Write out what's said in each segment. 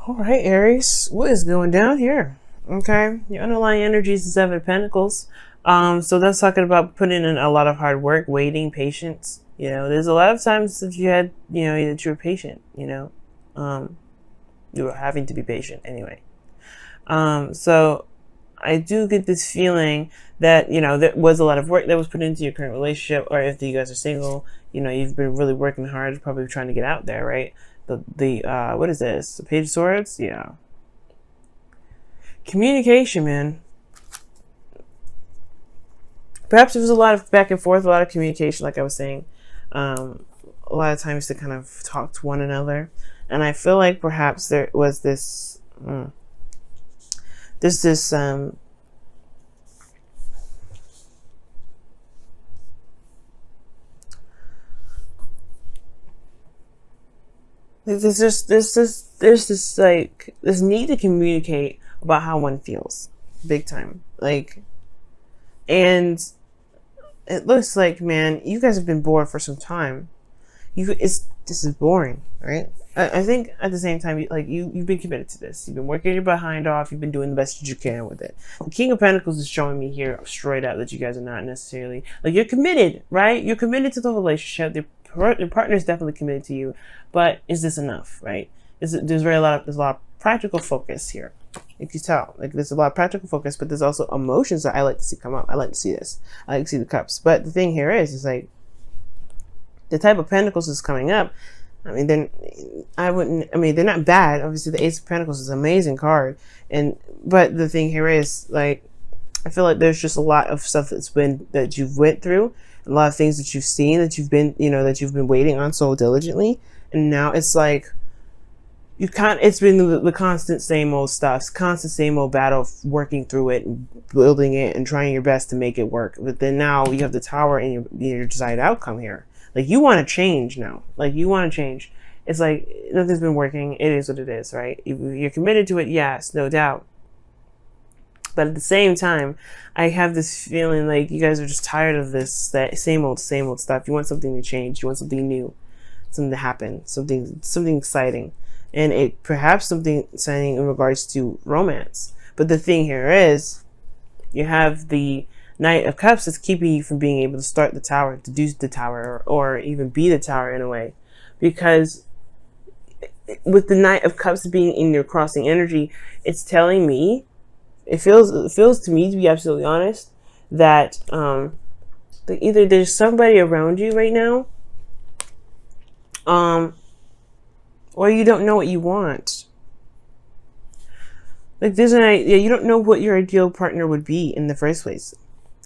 All right, Aries, what is going down here? Okay, your underlying energy is the Seven of Pentacles. So that's talking about putting in a lot of hard work, waiting, patience. You know, there's a lot of times that you had, that you were patient. You were having to be patient anyway. So I do get this feeling that, there was a lot of work that was put into your current relationship, or if you guys are single, you've been really working hard, probably trying to get out there, right? What is this? The Page of Swords? Yeah. Communication, man. Perhaps there was a lot of back and forth, a lot of communication, like I was saying. A lot of times to kind of talk to one another. And I feel like perhaps there was this... there's this... There's this like this need to communicate about how one feels, big time. Like, and it looks like, man, you guys have been bored for some time. This is boring, right? I think at the same time, you've been committed to this. You've been working your behind off. You've been doing the best that you can with it. The King of Pentacles is showing me here straight out that you guys are not necessarily you're committed, right? You're committed to the relationship. Your partner is definitely committed to you, but is this enough, right? There's a lot of practical focus here. You can tell, there's a lot of practical focus, but there's also emotions that I like to see come up. I like to see this. I like to see the cups. But the thing here is like the type of Pentacles is coming up. I mean, they're not bad. Obviously, the Ace of Pentacles is an amazing card, but the thing here is I feel like there's just a lot of stuff that you've went through, a lot of things that you've seen, that you've been waiting on so diligently, and now it's like it's been the constant same old stuff, constant same old battle of working through it and building it and trying your best to make it work. But then now you have the Tower and your desired outcome here. Like, you want to change now. You want to change. It's like nothing's been working. It is what it is, right? You're committed to it, yes, no doubt. But at the same time, I have this feeling like you guys are just tired of that same old stuff. You want something to change. You want something new, something to happen, something exciting, and perhaps something exciting in regards to romance. But the thing here is, you have the Knight of Cups that's keeping you from being able to start the Tower, to do the Tower, or even be the Tower in a way, because with the Knight of Cups being in your crossing energy, it's telling me. It feels to me, to be absolutely honest, that either there's somebody around you right now, or you don't know what you want. You don't know what your ideal partner would be in the first place.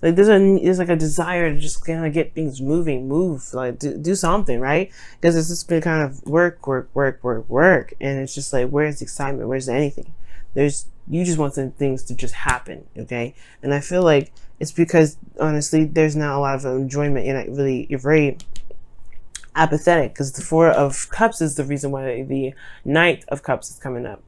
There's a desire to just kind of get things moving, do something, right? Because it's just been kind of work, and it's just like, where's the excitement? Where's anything? You just want some things to just happen, okay? And I feel like it's because, honestly, there's not a lot of enjoyment. You're very apathetic, because the Four of Cups is the reason why the Knight of Cups is coming up.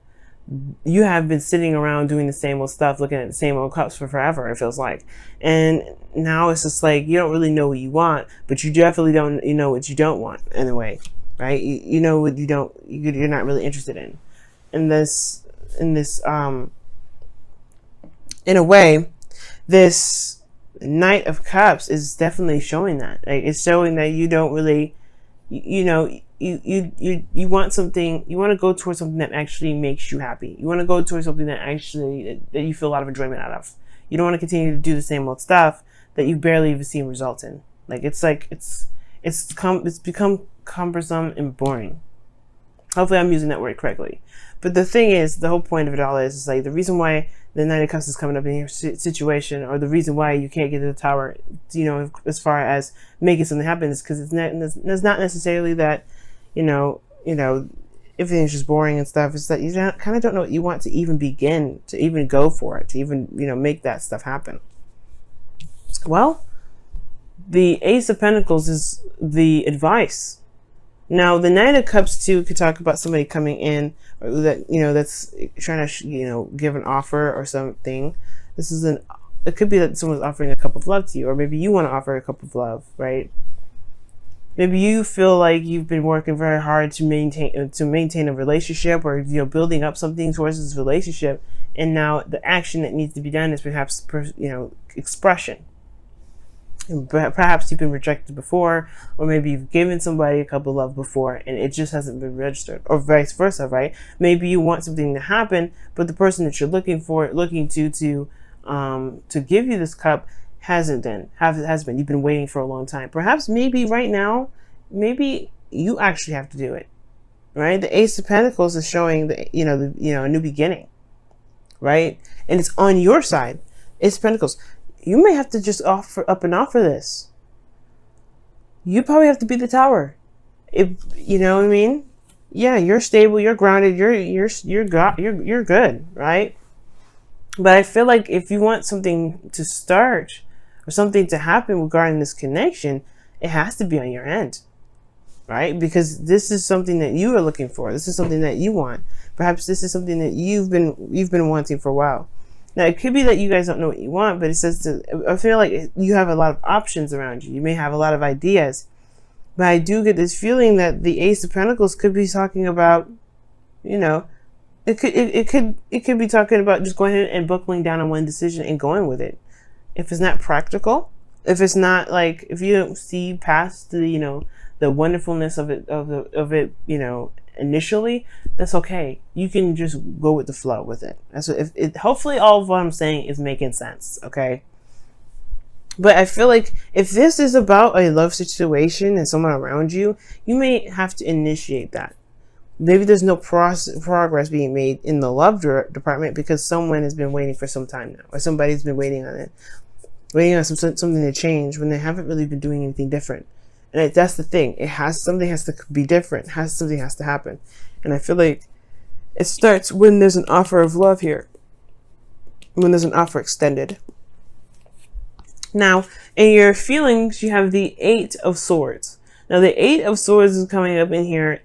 You have been sitting around doing the same old stuff, looking at the same old cups for forever, it feels like. And now it's just like, you don't really know what you want, but you definitely don't, know what you don't want, in a way, right? You know what you're not really interested in. In a way, this Knight of Cups is definitely showing that. It's showing that you don't really, you want something. You want to go towards something that actually makes you happy. You want to go towards something that you feel a lot of enjoyment out of. You don't want to continue to do the same old stuff that you barely even see results in. It's become cumbersome and boring. Hopefully I'm using that word correctly. But the thing is, the whole point of it all is the reason why the Knight of Cups is coming up in your situation, or the reason why you can't get to the Tower, as far as making something happen, is because it's not necessarily that, everything's just boring and stuff. It's that you kind of don't know what you want to even begin, to even go for it, to even, make that stuff happen. Well, the Ace of Pentacles is the advice. Now, the Knight of Cups too could talk about somebody coming in, or that that's trying to give an offer or something. It could be that someone's offering a cup of love to you, or maybe you want to offer a cup of love, right? Maybe you feel like you've been working very hard to maintain a relationship, or building up something towards this relationship, and now the action that needs to be done is perhaps expression. And perhaps you've been rejected before, or maybe you've given somebody a cup of love before and it just hasn't been registered, or vice versa, right? Maybe you want something to happen, but the person that you're looking to give you this cup hasn't been. You've been waiting for a long time. Perhaps maybe right now, maybe you actually have to do it, right? The Ace of Pentacles is showing a new beginning, right? And it's on your side. Ace of Pentacles. You may have to just offer this. You probably have to be the Tower. You know what I mean? Yeah, you're stable, you're grounded, you're good, right? But I feel like if you want something to start or something to happen regarding this connection, it has to be on your end, right? Because this is something that you are looking for. This is something that you want. Perhaps this is something that you've been wanting for a while. Now, it could be that you guys don't know what you want, but I feel like you have a lot of options around you. You may have a lot of ideas, but I do get this feeling that the Ace of Pentacles could be talking about, it could be talking about just going ahead and buckling down on one decision and going with it. If it's not practical, if it's not like, if you don't see past the wonderfulness of it, initially, that's okay. You can just go with the flow with it. That's what, hopefully all of what I'm saying is making sense, okay? But I feel like if this is about a love situation and someone around you, you may have to initiate that. Maybe there's no progress being made in the love department because someone has been waiting for some time now, or somebody's been waiting on something to change when they haven't really been doing anything different. And that's the thing. Something has to be different. Something has to happen. And I feel like it starts when there's an offer of love here. When there's an offer extended. Now, in your feelings, you have the 8 of Swords. Now, the 8 of Swords is coming up in here.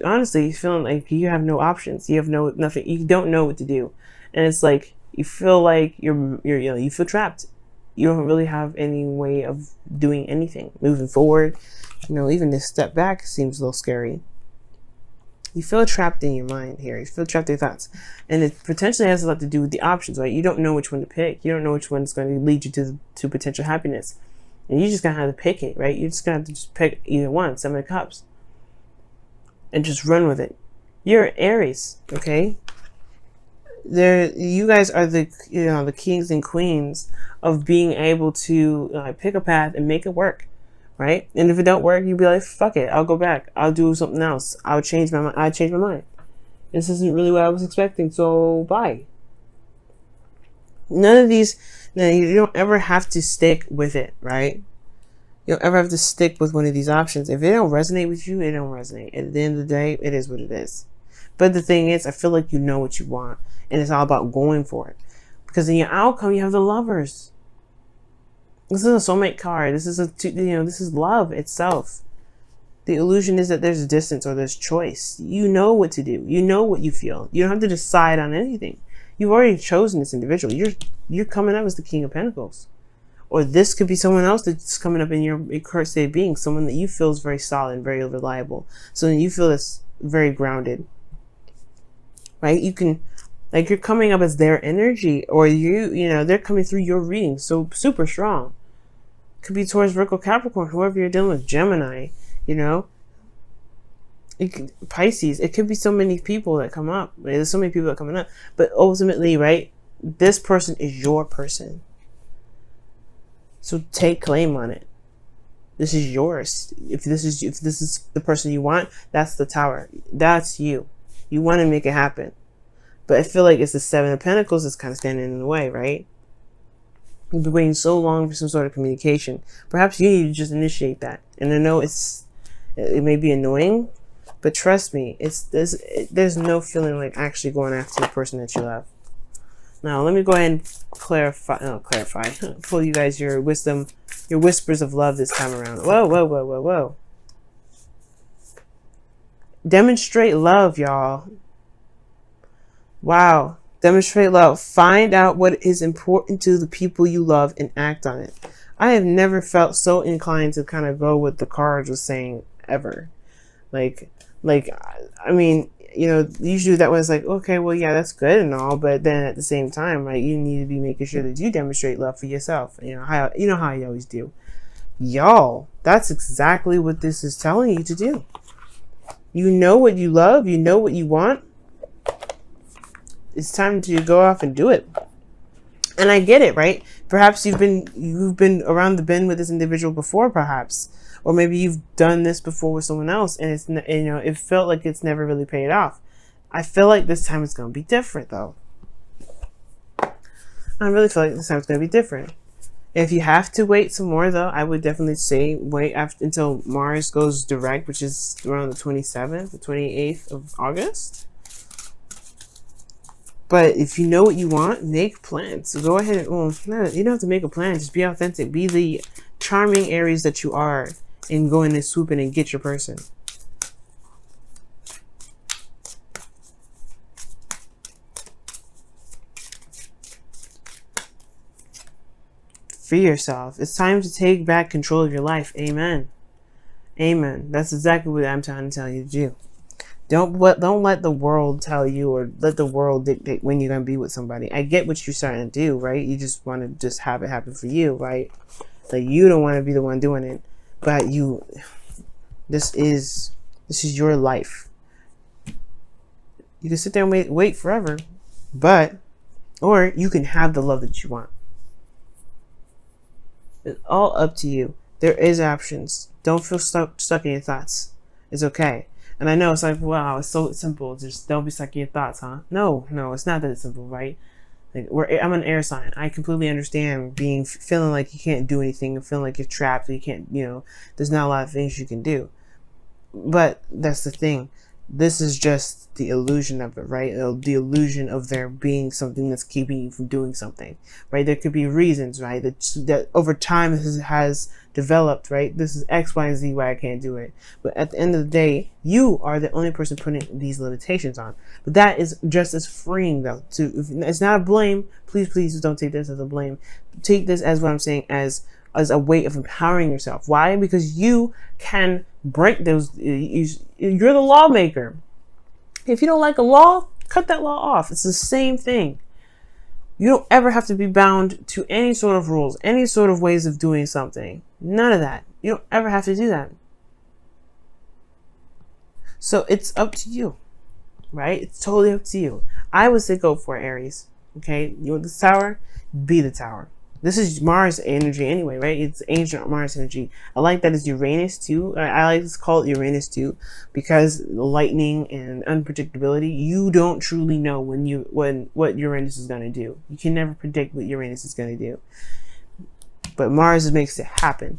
Honestly, you're feeling like you have no options. You have nothing. You don't know what to do. And it's like, you feel like you feel trapped. You don't really have any way of doing anything. Moving forward, even this step back seems a little scary. You feel trapped in your mind here. You feel trapped in your thoughts. And it potentially has a lot to do with the options, right? You don't know which one to pick. You don't know which one is going to lead you to potential happiness. And you just going to have to pick it, right? You're just going to have to just pick either one, 7 of Cups. And just run with it. You're Aries, okay? You guys are the kings and queens of being able to pick a path and make it work, right? And if it don't work, you'd be like, fuck it, I'll go back, I'll do something else, I'll change my mind. I changed my mind. This isn't really what I was expecting, so bye. None of these. Now, you don't ever have to stick with it, right? You don't ever have to stick with one of these options. If it don't resonate with you, it don't resonate. At the end of the day, it is what it is. But the thing is, I feel like you know what you want, and it's all about going for it. Because in your outcome, you have the Lovers. This is a soulmate card. This is love itself. The illusion is that there's distance or there's choice. You know what to do. You know what you feel. You don't have to decide on anything. You've already chosen this individual. You're coming up as the King of Pentacles. Or this could be someone else that's coming up in your current state of being. Someone that you feel is very solid and very reliable. Someone you feel that's very grounded. Right? You can, like, you're coming up as their energy, or they're coming through your reading so super strong. Could be towards Virgo, Capricorn, whoever you're dealing with, Gemini, Pisces. It could be so many people that come up. There's so many people that are coming up, but ultimately, right, this person is your person. So take claim on it. This is yours. If this is the person you want, that's the Tower. That's you. You want to make it happen. But I feel like it's the 7 of Pentacles that's kind of standing in the way, right? You've been waiting so long for some sort of communication. Perhaps you need to just initiate that. And I know it may be annoying, but trust me, there's no feeling like actually going after the person that you love. Now, let me go ahead and clarify, pull you guys your wisdom, your whispers of love this time around. Whoa, whoa, whoa, whoa, whoa. Demonstrate love, y'all. Wow. Demonstrate love. Find out what is important to the people you love and act on it. I have never felt so inclined to kind of go with the cards was saying ever. Like, I mean, you know, usually that was like, okay, well, yeah, that's good and all, but then at the same time, right, you need to be making sure that you demonstrate love for yourself. You know how you always do. Y'all, that's exactly what this is telling you to do. You know what you love, you know what you want. It's time to go off and do it. And I get it, right? Perhaps you've been around the bend with this individual before, perhaps, or maybe you've done this before with someone else, and it's, you know, it felt like it's never really paid off. I feel like this time it's going to be different, though. I really feel like this time it's going to be different. If you have to wait some more, though, I would definitely say wait until Mars goes direct, which is around the 27th, the 28th of August. But if you know what you want, make plans. So go ahead and, well, no, you don't have to make a plan. Just be authentic. Be the charming Aries that you are, and go in and swoop in and get your person. Free yourself. It's time to take back control of your life. Amen. Amen. That's exactly what I'm trying to tell you to do. Don't let the world tell you, or let the world dictate when you're going to be with somebody. I get what you're starting to do, right? You just want to just have it happen for you, right? Like, you don't want to be the one doing it, but this is your life. You can sit there and wait forever, or you can have the love that you want. It's all up to you. There is options. Don't feel stuck in your thoughts. It's okay. And I know it's like, wow, it's so simple. Just don't be stuck in your thoughts, huh? No, it's not that simple, right? Like, I'm an air sign. I completely understand feeling like you can't do anything, feeling like you're trapped, you can't, you know, there's not a lot of things you can do. But that's the thing. This is just the illusion of it, right? The illusion of there being something that's keeping you from doing something, right? There could be reasons, right? That over time has developed, right? This is X, Y, and Z why I can't do it. But at the end of the day, you are the only person putting these limitations on. But that is just as freeing, though. It's not a blame. Please don't take this as a blame. Take this as what I'm saying, as a way of empowering yourself. Why? Because you can break those. You're the lawmaker. If you don't like a law, cut that law off. It's the same thing. You don't ever have to be bound to any sort of rules, any sort of ways of doing something. None of that. You don't ever have to do that. So it's up to you, right? It's totally up to you. I would say go for it, Aries. Okay? You want this tower? Be the tower. This is Mars energy anyway, right? It's ancient Mars energy. I like that it's Uranus too. I like to call it Uranus too, because lightning and unpredictability. You don't truly know what Uranus is going to do. You can never predict what Uranus is going to do. But Mars makes it happen,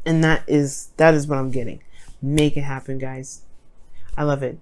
and that is what I'm getting. Make it happen, guys. I love it.